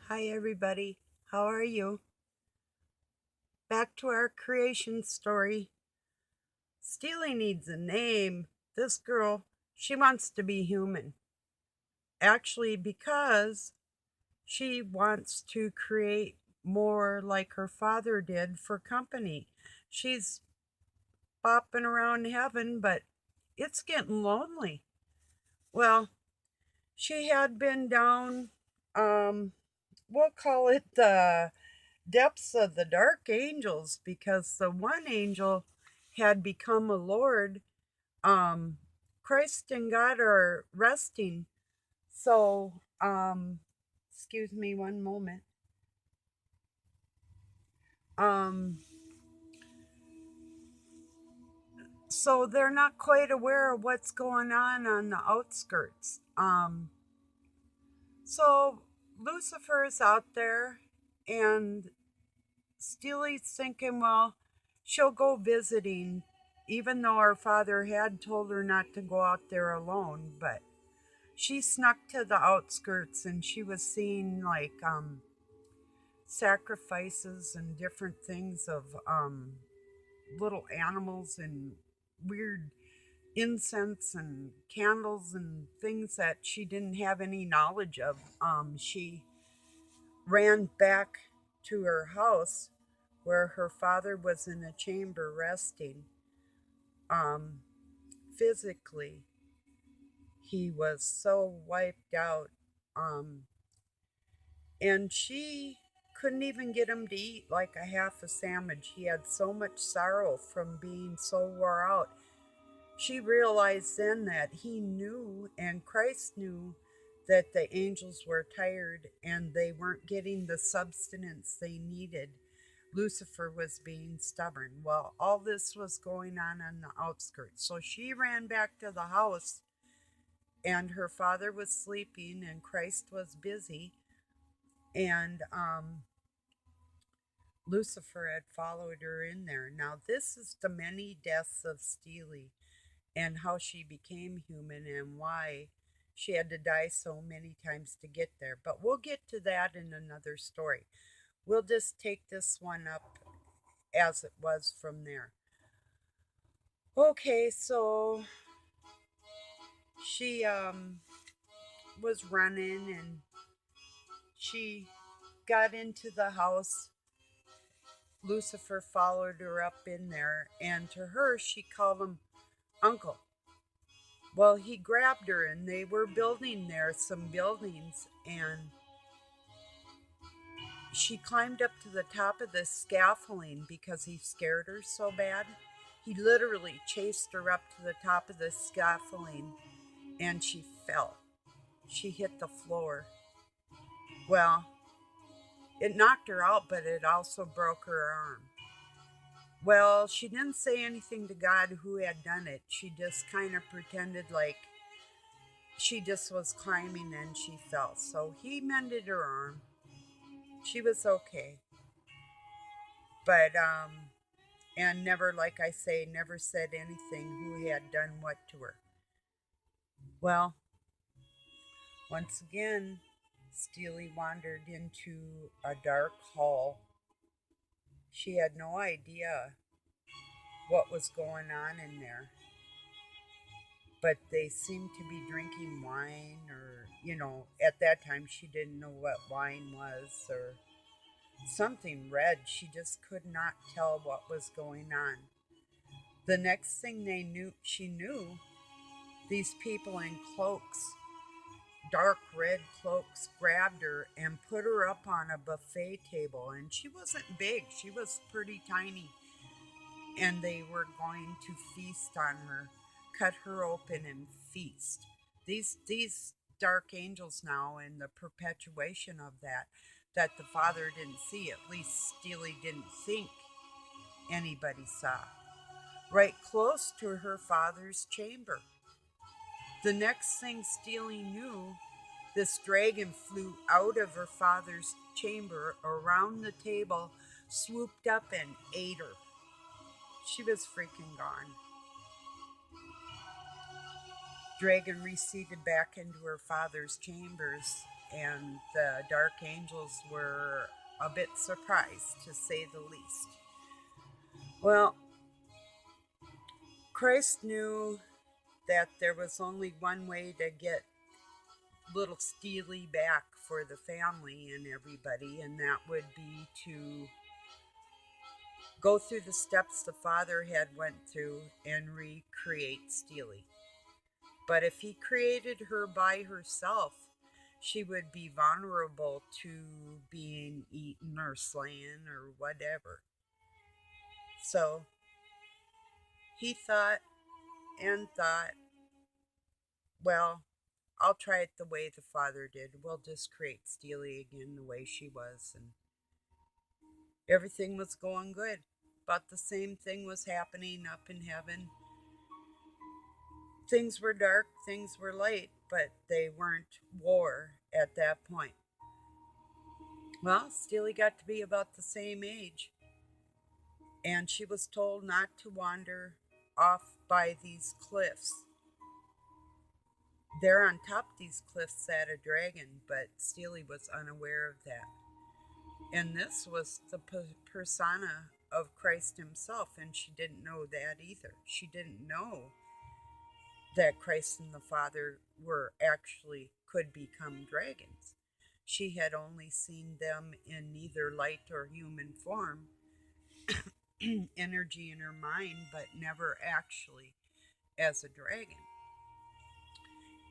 Hi, everybody. How are you? Back to our creation story. Steely needs a name. This girl, she wants to be human. Actually, because she wants to create more like her father did for company. She's bopping around heaven, but it's getting lonely. Well, she had been down, um, we'll call it the depths of the dark angels because the one angel had become a lord. um Christ and God are resting. So excuse me one moment. um so they're not quite aware of what's going on the outskirts. So Lucifer is out there, and Steely's thinking, well, she'll go visiting, even though her father had told her not to go out there alone. But she snuck to the outskirts, and she was seeing like sacrifices and different things of little animals and weird incense and candles and things that she didn't have any knowledge of. She ran back to her house where her father was in a chamber resting. Um, Physically, he was so wiped out. Um, and she couldn't even get him to eat like a half a sandwich. He had so much sorrow from being so wore out. She realized then that he knew, and Christ knew, that the angels were tired and they weren't getting the substance they needed. Lucifer was being stubborn. Well, all this was going on the outskirts. So she ran back to the house, and her father was sleeping, and Christ was busy. And Lucifer had followed her in there. Now, this is the many deaths of Steely and how she became human and why she had to die so many times to get there. But we'll get to that in another story. We'll just take this one up as it was from there. Okay, so she was running, and she got into the house. Lucifer followed her up in there, and to her she called him uncle. Well, he grabbed her, and they were building there some buildings, and she climbed up to the top of the scaffolding because he scared her so bad. He literally chased her up to the top of the scaffolding, and she fell. She hit the floor. Well, it knocked her out, but it also broke her arm. Well, she didn't say anything to God who had done it. She just kind of pretended like she just was climbing and she fell. So he mended her arm. She was okay. But, and never, like I say, never said anything who had done what to her. Well, once again, Steely wandered into a dark hall. She had no idea what was going on in there, but they seemed to be drinking wine, or, at that time she didn't know what wine was, or something red. She just could not tell what was going on. The next thing she knew, these people in cloaks, dark red cloaks, grabbed her and put her up on a buffet table. And she wasn't big, she was pretty tiny. And they were going to feast on her, cut her open and feast. These dark angels now, and the perpetuation of that the father didn't see, at least Steely didn't think anybody saw, right close to her father's chamber. The next thing Steely knew, this dragon flew out of her father's chamber around the table, swooped up and ate her. She was freaking gone. Dragon receded back into her father's chambers. and the dark angels were a bit surprised, to say the least. Well, Christ knew that there was only one way to get little Steely back for the family and everybody, and that would be to go through the steps the father had went through and recreate Steely. But if he created her by herself, she would be vulnerable to being eaten or slain or whatever. So he thought and thought, well, I'll try it the way the father did. We'll just create Steely again the way she was. And everything was going good. But the same thing was happening up in heaven. Things were dark, things were light, but they weren't war at that point. Well, Steely got to be about the same age, and she was told not to wander off by these cliffs. There on top of these cliffs sat a dragon, but Steely was unaware of that. And this was the persona of Christ himself, and she didn't know that either. She didn't know that Christ and the Father were actually could become dragons. She had only seen them in neither light or human form, energy in her mind, but never actually as a dragon.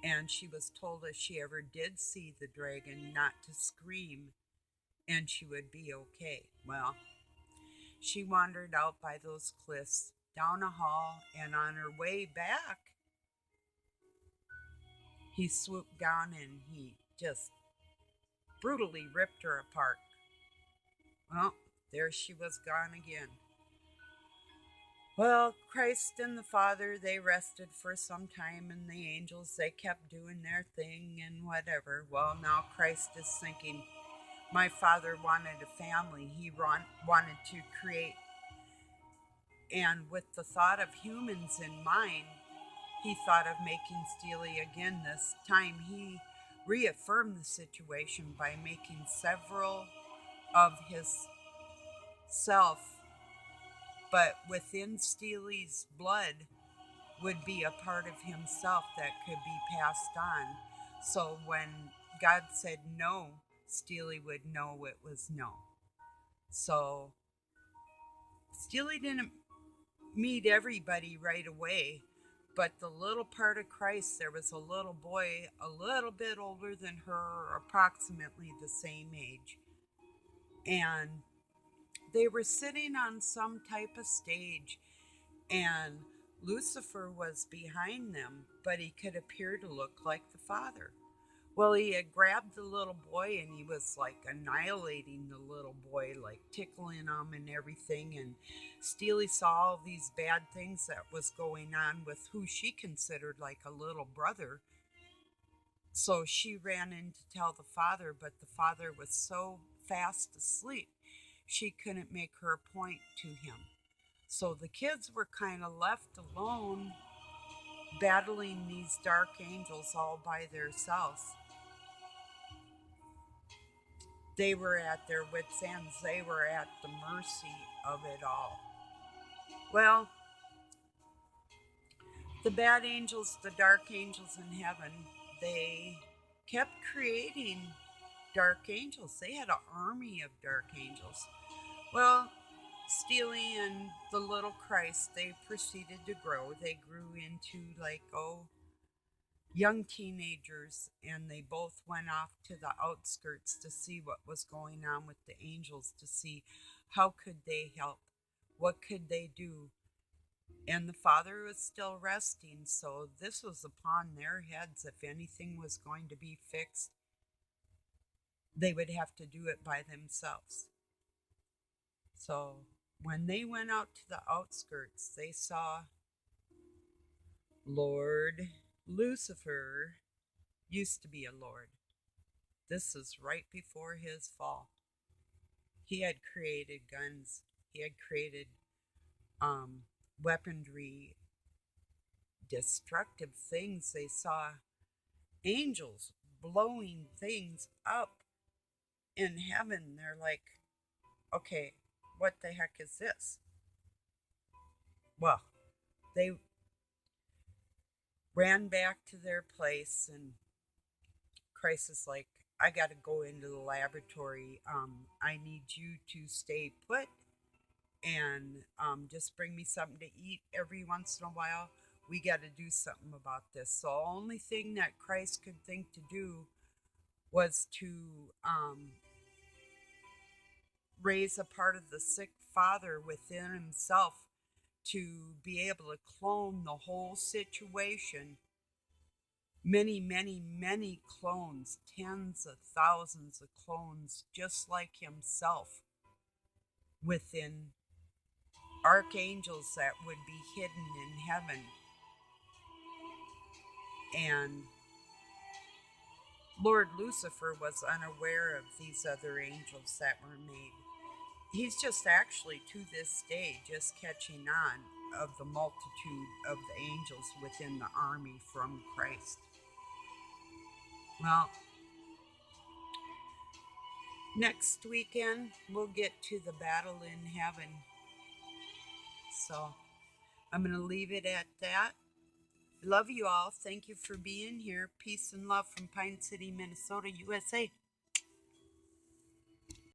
And she was told if she ever did see the dragon not to scream and she would be okay. Well, she wandered out by those cliffs, down a hall, and on her way back, he swooped down and he just brutally ripped her apart. Well, there she was gone again. Well, Christ and the Father, they rested for some time, and the angels, they kept doing their thing and whatever. Well, now Christ is thinking, my Father wanted a family. He wanted to create. And with the thought of humans in mind, he thought of making Steely again this time. He reaffirmed the situation by making several of his self, but within Steely's blood would be a part of himself that could be passed on. So when God said no, Steely would know it was no. So Steely didn't meet everybody right away, but the little part of Christ, there was a little boy a little bit older than her, approximately the same age. And they were sitting on some type of stage, and Lucifer was behind them, but he could appear to look like the Father. Well, he had grabbed the little boy and he was like annihilating the little boy, like tickling him and everything. And Steely saw all these bad things that was going on with who she considered like a little brother. So she ran in to tell the father, but the father was so fast asleep, she couldn't make her point to him. So the kids were kind of left alone, battling these dark angels all by themselves. They were at their wits' ends. They were at the mercy of it all. Well, the bad angels, the dark angels in heaven, they kept creating dark angels. They had an army of dark angels. Well, Steely and the little Christ, they proceeded to grow. They grew into young teenagers, and they both went off to the outskirts to see what was going on with the angels, to see how could they help, what could they do. And the father was still resting, so this was upon their heads. If anything was going to be fixed, they would have to do it by themselves. So when they went out to the outskirts, they saw Lord Lucifer. Used to be a lord. This is right before his fall. He had created guns. He had created weaponry, destructive things. They saw angels blowing things up in heaven. They're like, okay, what the heck is this? Well, they ran back to their place, and Christ is like, I got to go into the laboratory. I need you to stay put and just bring me something to eat every once in a while. We got to do something about this. So, the only thing that Christ could think to do was to raise a part of the sick father within himself to be able to clone the whole situation. Many, many, many clones, tens of thousands of clones, just like himself, within archangels that would be hidden in heaven. And Lord Lucifer was unaware of these other angels that were made. He's just actually, to this day, just catching on of the multitude of the angels within the army from Christ. Well, next weekend, we'll get to the battle in heaven. So I'm going to leave it at that. Love you all. Thank you for being here. Peace and love from Pine City, Minnesota, USA.